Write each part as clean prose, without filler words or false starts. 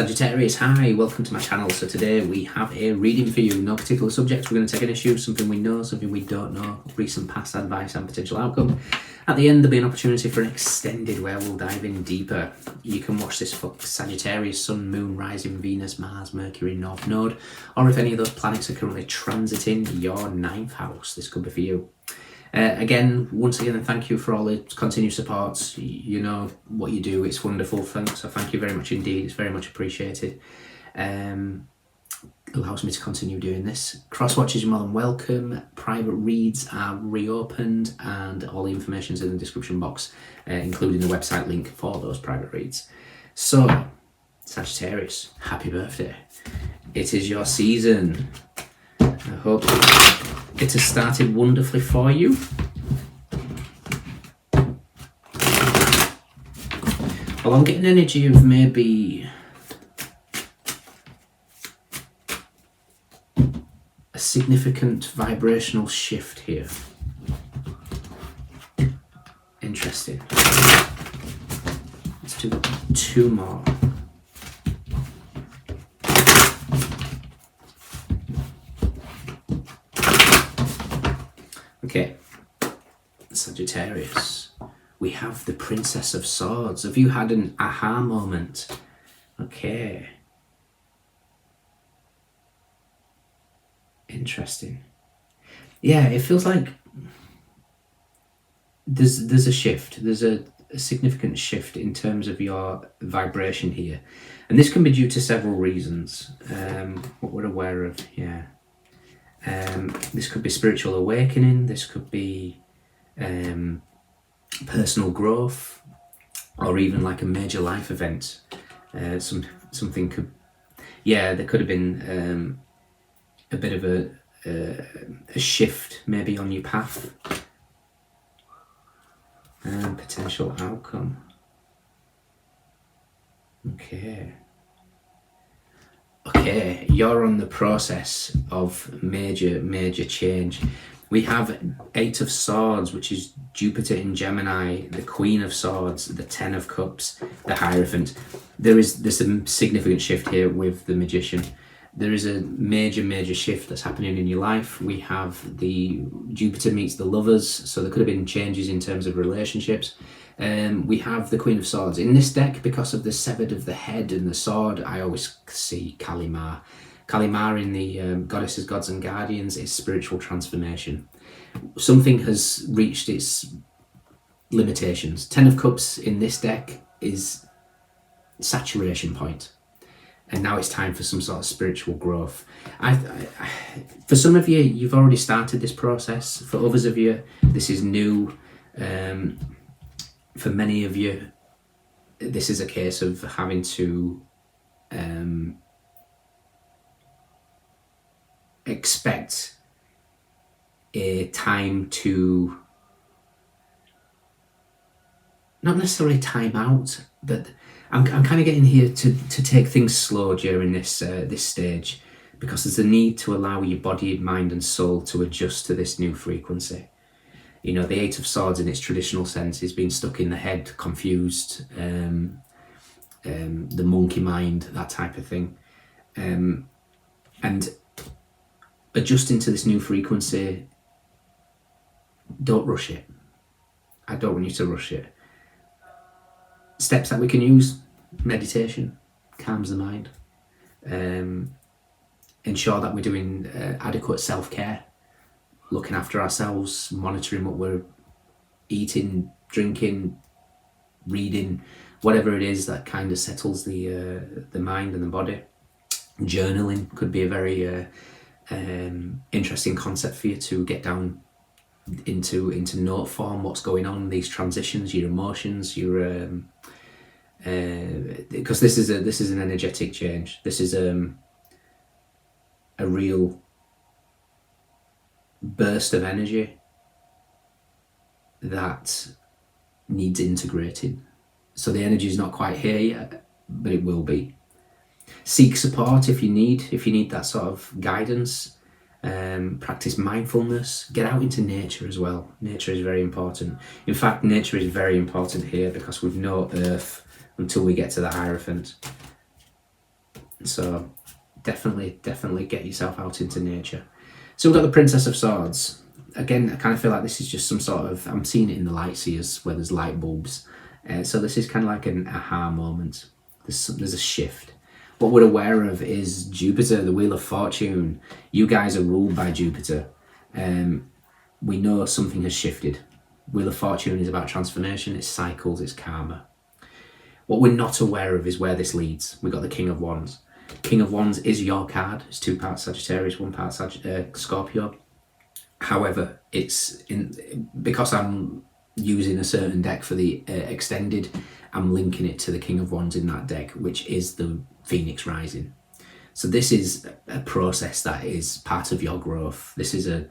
Sagittarius, hi, welcome to my channel. So today we have a reading for you. No particular subject. We're going to take an issue, something we know, something we don't know, recent past advice and potential outcome. At the end there'll be an opportunity for an extended where we'll dive in deeper. You can watch this for Sagittarius, Sun, Moon, Rising, Venus, Mars, Mercury, North Node, or if any of those planets are currently transiting your 9th house, this could be for you. Once again, thank you for all the continued support. You know what you do, it's wonderful. So thank you very much indeed, it's very much appreciated. Allows me to continue doing this. Cross watches, you're more than welcome. Private reads are reopened and all the information is in the description box, including the website link for those private reads. So, Sagittarius, happy birthday. It is your season. I hope it has started wonderfully for you. Well, I'm getting energy of maybe a significant vibrational shift here. Interesting. Let's do 2 more. Okay, Sagittarius, we have the Princess of Swords. Have you had an aha moment? Okay. Interesting. Yeah, it feels like there's a shift. There's a significant shift in terms of your vibration here. And this can be due to several reasons. What we're aware of, yeah. This could be spiritual awakening, this could be personal growth, or even like a major life event. Something could, yeah, there could have been a bit of a shift maybe on your path. Potential outcome. Okay, you're on the process of major change. We have 8 of Swords, which is Jupiter in Gemini, the Queen of Swords, the 10 of Cups, the Hierophant. There's a significant shift here with the Magician. There is a major shift that's happening in your life. We have the Jupiter meets the Lovers, so there could have been changes in terms of relationships. We have the Queen of Swords. In this deck, because of the severed of the head and the sword, I always see Kali Ma. Kali Ma in the Goddesses, Gods and Guardians is spiritual transformation. Something has reached its limitations. 10 of Cups in this deck is saturation point. And now it's time for some sort of spiritual growth. For some of you, you've already started this process. For others of you, this is new. For many of you, this is a case of having to expect a time to, not necessarily time out, but I'm kind of getting here to take things slow during this stage, because there's a need to allow your body, mind and soul to adjust to this new frequency. You know, the 8 of Swords in its traditional sense is being stuck in the head, confused, the monkey mind, that type of thing. And adjusting to this new frequency, don't rush it. I don't want you to rush it. Steps that we can use: meditation, calms the mind. Ensure that we're doing adequate self-care, looking after ourselves, monitoring what we're eating, drinking, reading, whatever it is that kind of settles the mind and the body. Journaling could be a very interesting concept for you to get down into note form, what's going on, these transitions, your emotions, your because this is an energetic change. This is a real burst of energy that needs integrating. So the energy is not quite here yet, but it will be. Seek support if you need that sort of guidance. Practice mindfulness. Get out into nature as well. Nature is very important. In fact, nature is very important here, because we've no earth until we get to the Hierophant. So definitely get yourself out into nature. So we've got the Princess of Swords. Again, I kind of feel like this is just some sort of, I'm seeing it in the light seers where there's light bulbs. So this is kind of like an aha moment. There's a shift. What we're aware of is Jupiter, the Wheel of Fortune. You guys are ruled by Jupiter. We know something has shifted. Wheel of Fortune is about transformation, it's cycles, it's karma. What we're not aware of is where this leads. We've got the King of Wands. King of Wands is your card. It's 2 parts Sagittarius, 1 part Scorpio. However, because I'm using a certain deck for the extended, I'm linking it to the King of Wands in that deck, which is the Phoenix Rising. So this is a process that is part of your growth. This is a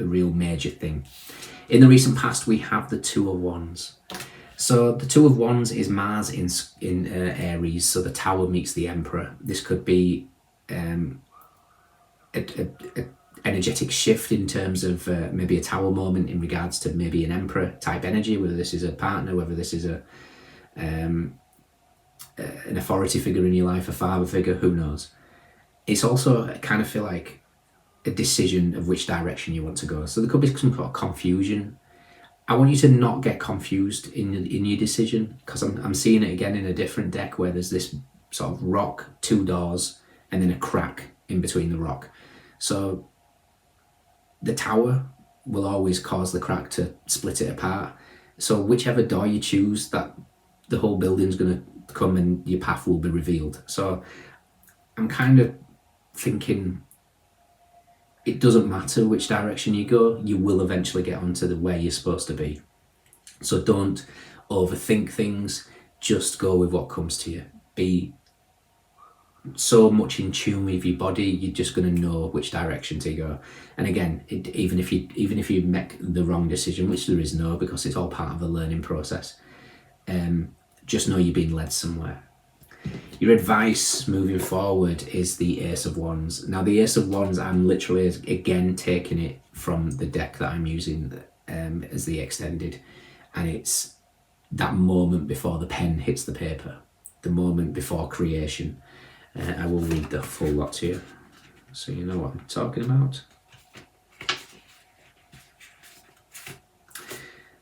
real major thing. In the recent past, we have the Two of Wands. So the Two of Wands is Mars in Aries. So the Tower meets the Emperor. This could be a energetic shift in terms of maybe a Tower moment in regards to maybe an Emperor type energy, whether this is a partner, whether this is an authority figure in your life, a father figure, who knows. It's also, I kind of feel like, a decision of which direction you want to go. So there could be some sort of confusion. I want you to not get confused in your decision, because I'm seeing it again in a different deck where there's this sort of rock, 2 doors, and then a crack in between the rock. So the Tower will always cause the crack to split it apart. So whichever door you choose, that the whole building's going to come and your path will be revealed. So I'm kind of thinking it doesn't matter which direction you go, you will eventually get onto the where you're supposed to be. So don't overthink things, just go with what comes to you. Be so much in tune with your body, you're just going to know which direction to go. And again, even if you make the wrong decision, which there is no, because it's all part of the learning process, just know you're being led somewhere. Your advice moving forward is the Ace of Wands. Now the Ace of Wands, I'm literally again taking it from the deck that I'm using as the extended, and it's that moment before the pen hits the paper, the moment before creation. I will read the full lot to you so you know what I'm talking about.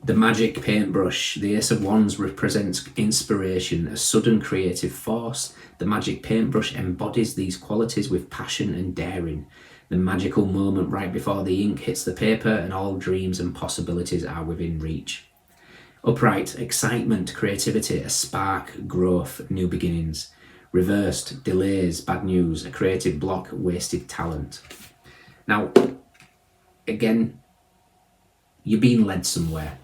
The magic paintbrush. The Ace of Wands represents inspiration, a sudden creative force. The magic paintbrush embodies these qualities with passion and daring. The magical moment right before the ink hits the paper and all dreams and possibilities are within reach. Upright, excitement, creativity, a spark, growth, new beginnings. Reversed, delays, bad news, a creative block, wasted talent. Now, again, you're being led somewhere.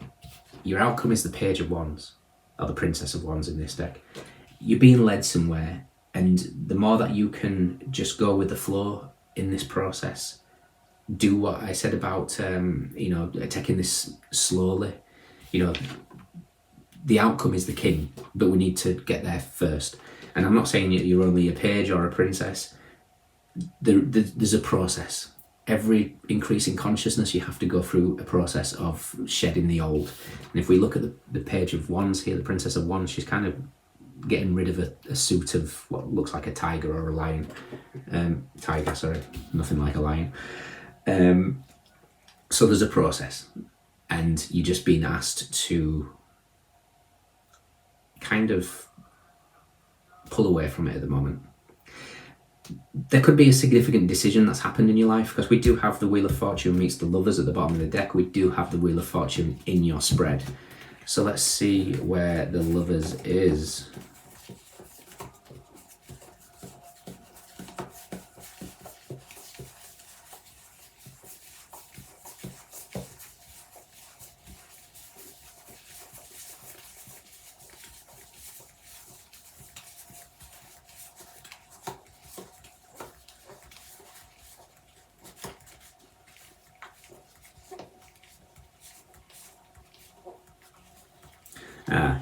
Your outcome is the Page of Wands, or the Princess of Wands in this deck. You're being led somewhere, and the more that you can just go with the flow in this process, do what I said about, taking this slowly. The outcome is the king, but we need to get there first. And I'm not saying you're only a page or a princess. There's a process. Every increase in consciousness, you have to go through a process of shedding the old. And if we look at the Page of Wands here, the Princess of Wands, she's kind of getting rid of a suit of what looks like a tiger or a lion. Tiger, sorry, nothing like a lion. So there's a process, and you're just being asked to kind of pull away from it at the moment. There could be a significant decision that's happened in your life, because we do have the Wheel of Fortune meets the Lovers at the bottom of the deck. We do have the Wheel of Fortune in your spread. So let's see where the Lovers is.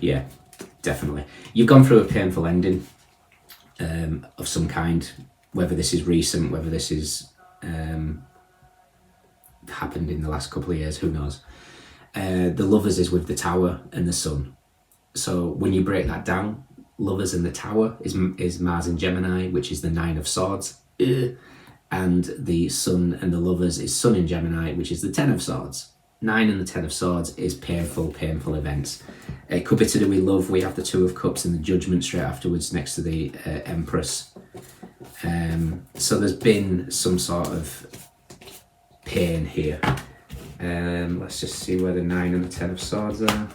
Yeah, definitely. You've gone through a painful ending of some kind, whether this is recent, whether this is happened in the last couple of years, who knows. The Lovers is with the Tower and the Sun. So when you break that down, Lovers in the Tower is Mars in Gemini, which is the Nine of Swords. And the Sun and the Lovers is Sun in Gemini, which is the Ten of Swords. 9 and the 10 of Swords is painful events. It could be to do with love. We have the Two of Cups and the Judgment straight afterwards next to the Empress. So there's been some sort of pain here. Let's just see where the 9 and the 10 of Swords are.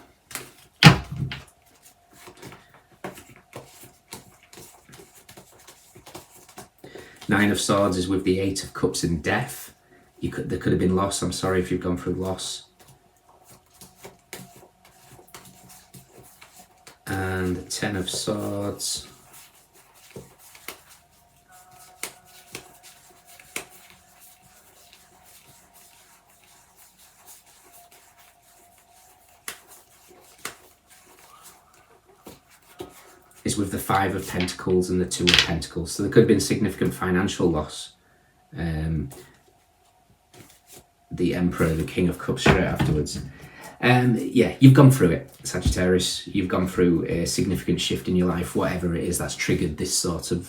Nine of Swords is with the 8 of Cups and death. There could have been loss. I'm sorry if you've gone through loss. And 10 of Swords. Is with the 5 of Pentacles and the 2 of Pentacles. So there could have been significant financial loss. The Emperor, the King of Cups straight afterwards. Yeah, you've gone through it, Sagittarius. You've gone through a significant shift in your life, whatever it is that's triggered this sort of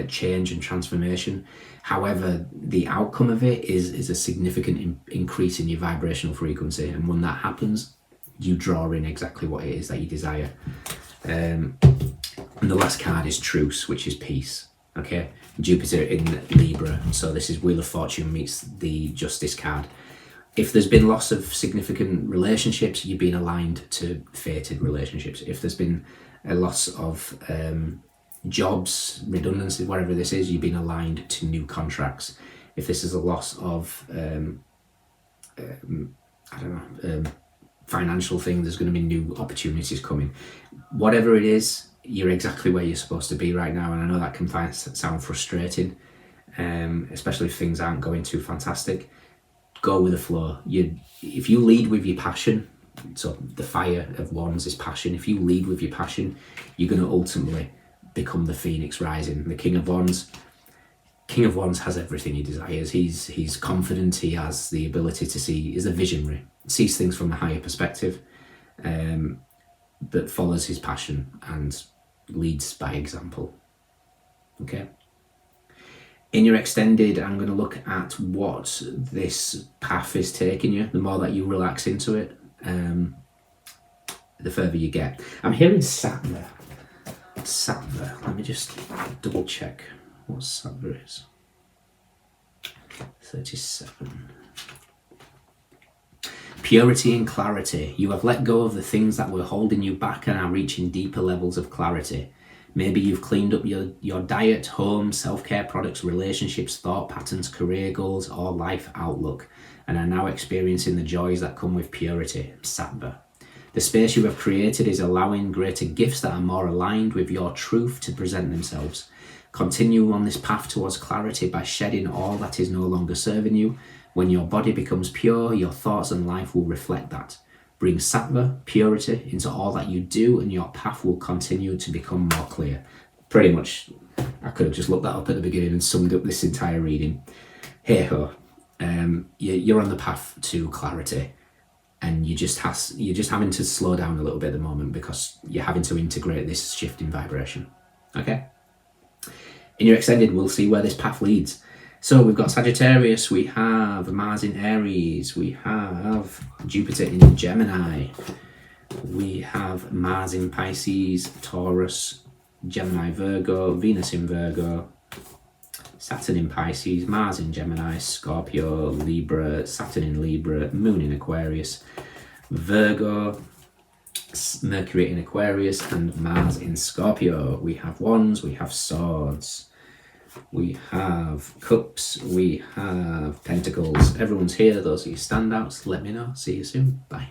change and transformation. However, the outcome of it is a significant increase in your vibrational frequency. And when that happens, you draw in exactly what it is that you desire. And the last card is Truce, which is peace. Okay, Jupiter in Libra, so this is Wheel of Fortune meets the Justice card. If there's been loss of significant relationships, you've been aligned to fated relationships. If there's been a loss of jobs, redundancy, whatever this is, you've been aligned to new contracts. If this is a loss of financial thing, there's going to be new opportunities coming. Whatever it is, you're exactly where you're supposed to be right now, and I know that can sound frustrating, especially if things aren't going too fantastic. Go with the flow. If you lead with your passion, so the Fire of Wands is passion. If you lead with your passion, you're going to ultimately become the Phoenix rising. The King of Wands has everything he desires. He's confident. He has the ability to see. He's a visionary. Sees things from a higher perspective, but follows his passion and leads by example. Okay. In your extended, I'm going to look at what this path is taking you. The more that you relax into it, the further you get. I'm hearing Sattva. Let me just double check what Sattva is. 37. Purity and clarity. You have let go of the things that were holding you back and are reaching deeper levels of clarity. Maybe you've cleaned up your diet, home, self-care products, relationships, thought patterns, career goals, or life outlook, and are now experiencing the joys that come with purity. Sattva. The space you have created is allowing greater gifts that are more aligned with your truth to present themselves. Continue on this path towards clarity by shedding all that is no longer serving you. When your body becomes pure, your thoughts and life will reflect that. Bring Sattva, purity, into all that you do, and your path will continue to become more clear. Pretty much, I could have just looked that up at the beginning and summed up this entire reading. Hey ho, you're on the path to clarity, and you're just having to slow down a little bit at the moment because you're having to integrate this shift in vibration. Okay. In your extended, we'll see where this path leads. So we've got Sagittarius, we have Mars in Aries, we have Jupiter in Gemini, we have Mars in Pisces, Taurus, Gemini, Virgo, Venus in Virgo, Saturn in Pisces, Mars in Gemini, Scorpio, Libra, Saturn in Libra, Moon in Aquarius, Virgo, Mercury in Aquarius, and Mars in Scorpio. We have Wands, we have Swords. We have Cups, we have Pentacles. Everyone's here. Those are your standouts. Let me know. See you soon. Bye.